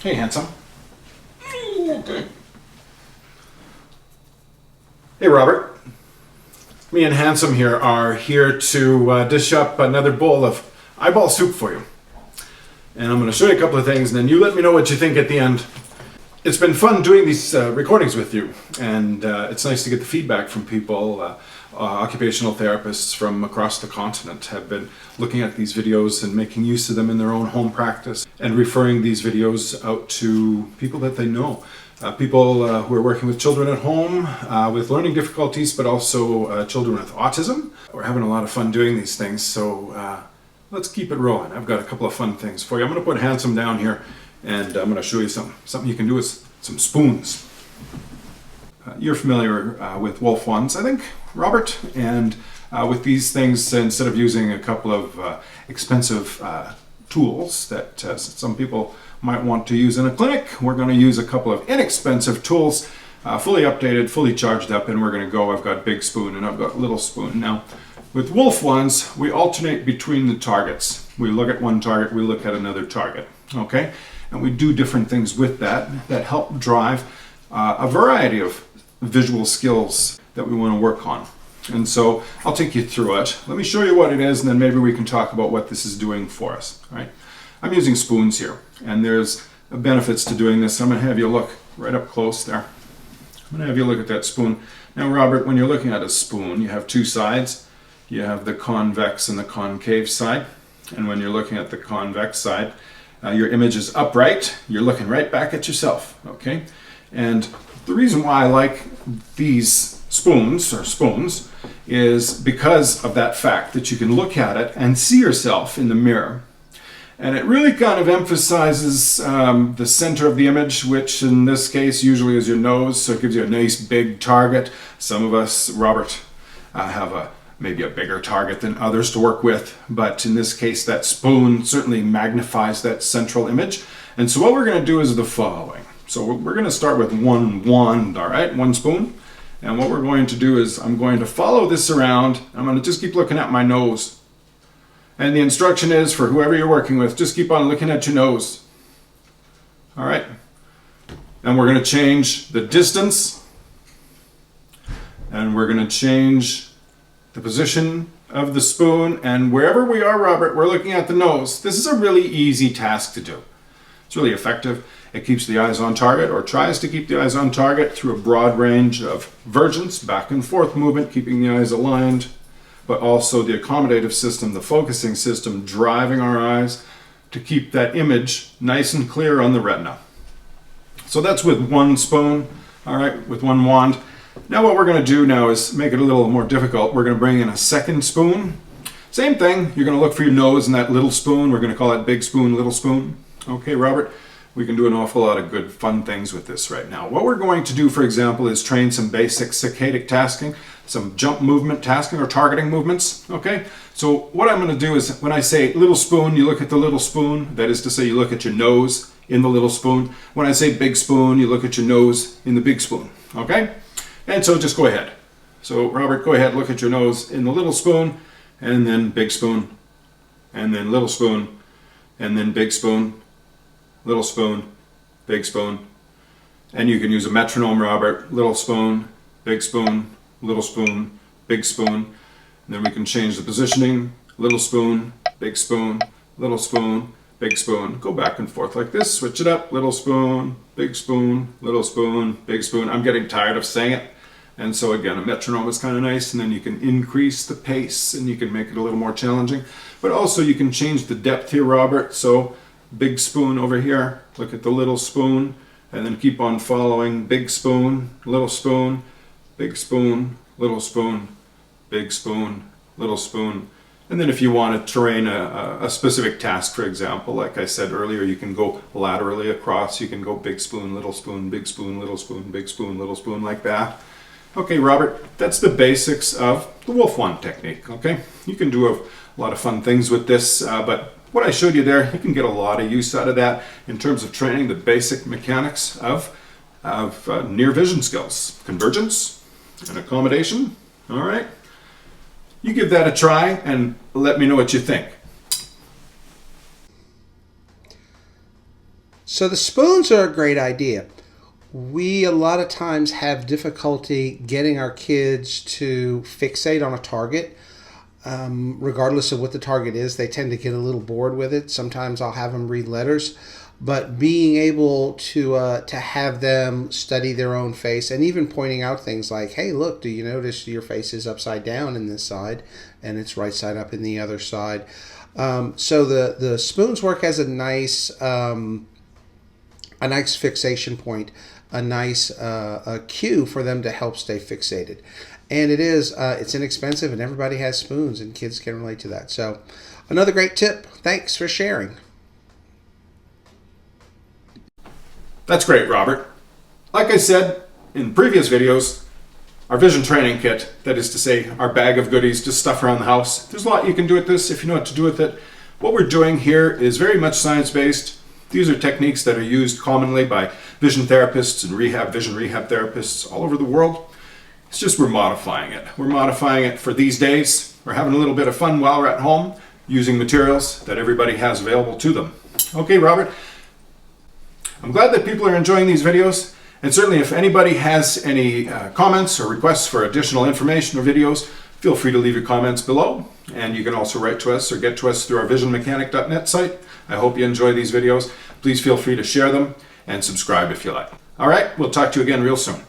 Hey, handsome. Okay. Hey, Robert. Me and Handsome here are here to dish up another bowl of eyeball soup for you. And I'm going to show you a couple of things, and then you let me know what you think at the end. It's been fun doing these recordings with you, and it's nice to get the feedback from people. Occupational therapists from across the continent have been looking at these videos and making use of them in their own home practice and referring these videos out to people that they know. People who are working with children at home with learning difficulties, but also children with autism. We're having a lot of fun doing these things, so let's keep it rolling. I've got a couple of fun things for you. I'm going to put Handsome down here, and I'm going to show you something you can do with some spoons. You're familiar with Wolf ones, I think, Robert, and with these things, instead of using a couple of expensive tools that some people might want to use in a clinic, we're going to use a couple of inexpensive tools, fully updated, fully charged up, and we're going to go. I've got big spoon and I've got little spoon. Now, with Wolf ones, we alternate between the targets. We look at one target, we look at another target, okay? And we do different things with that help drive a variety of visual skills that we want to work on. And so I'll take you through it. Let me show you what it is, and then maybe we can talk about what this is doing for us. All right? I'm using spoons here, and there's benefits to doing this. I'm going to have you look right up close there. I'm going to have you look at that spoon. Now, Robert, when you're looking at a spoon, you have two sides. You have the convex and the concave side. And when you're looking at the convex side, your image is upright. You're looking right back at yourself, okay? And the reason why I like these spoons is because of that fact that you can look at it and see yourself in the mirror. And it really kind of emphasizes the center of the image, which in this case usually is your nose, so it gives you a nice big target. Some of us, Robert, have maybe a bigger target than others to work with, but in this case that spoon certainly magnifies that central image. And so what we're going to do is the following. So we're going to start with one wand, all right, one spoon. And what we're going to do is I'm going to follow this around. I'm going to just keep looking at my nose. And the instruction is for whoever you're working with, just keep on looking at your nose. All right. And we're going to change the distance. And we're going to change the position of the spoon. And wherever we are, Robert, we're looking at the nose. This is a really easy task to do. It's really effective. It keeps the eyes on target, or tries to keep the eyes on target through a broad range of vergence, back and forth movement, keeping the eyes aligned, but also the accommodative system, the focusing system, driving our eyes to keep that image nice and clear on the retina. So that's with one spoon, all right, with one wand. Now what we're going to do now is make it a little more difficult. We're going to bring in a second spoon. Same thing, you're going to look for your nose in that little spoon. We're going to call that big spoon, little spoon. Okay, Robert? We can do an awful lot of good, fun things with this right now. What we're going to do, for example, is train some basic saccadic tasking, some jump movement tasking or targeting movements, okay? So what I'm going to do is when I say little spoon, you look at the little spoon. That is to say you look at your nose in the little spoon. When I say big spoon, you look at your nose in the big spoon, okay? And so just go ahead. So Robert, go ahead, look at your nose in the little spoon, and then big spoon, and then little spoon, and then big spoon, little spoon, big spoon. And you can use a metronome, Robert. Little spoon, big spoon, little spoon, big spoon. And then we can change the positioning. Little spoon, big spoon, little spoon, big spoon. Go back and forth like this. Switch it up. Little spoon, big spoon, little spoon, big spoon. I'm getting tired of saying it. And so again, a metronome is kind of nice, and then you can increase the pace and you can make it a little more challenging. But also you can change the depth here, Robert. So big spoon over here, look at the little spoon, and then keep on following. Big spoon, little spoon, big spoon, little spoon, big spoon, little spoon. And then if you want to train a specific task, for example, like I said earlier, you can go laterally across. You can go big spoon, little spoon, big spoon, little spoon, big spoon, little spoon, like that. Okay, Robert, that's the basics of the Wolf wand technique, okay? You can do a lot of fun things with this, but what I showed you there, you can get a lot of use out of that in terms of training the basic mechanics of near vision skills, convergence and accommodation. All right, you give that a try and let me know what you think. So the spoons are a great idea. We a lot of times have difficulty getting our kids to fixate on a target. Regardless of what the target is, they tend to get a little bored with it. Sometimes I'll have them read letters, but being able to have them study their own face, and even pointing out things like, "Hey, look, do you notice your face is upside down in this side, and it's right side up in the other side?" So the spoons work as a nice fixation point, a nice a cue for them to help stay fixated. And it's inexpensive, and everybody has spoons, and kids can relate to that. So another great tip. Thanks for sharing. That's great, Robert. Like I said in previous videos, our vision training kit, that is to say, our bag of goodies, just stuff around the house. There's a lot you can do with this if you know what to do with it. What we're doing here is very much science-based. These are techniques that are used commonly by vision therapists and vision rehab therapists all over the world. It's just we're modifying it. We're modifying it for these days. We're having a little bit of fun while we're at home using materials that everybody has available to them. Okay, Robert, I'm glad that people are enjoying these videos. And certainly if anybody has any comments or requests for additional information or videos, feel free to leave your comments below. And you can also write to us or get to us through our visionmechanic.net site. I hope you enjoy these videos. Please feel free to share them and subscribe if you like. All right, we'll talk to you again real soon.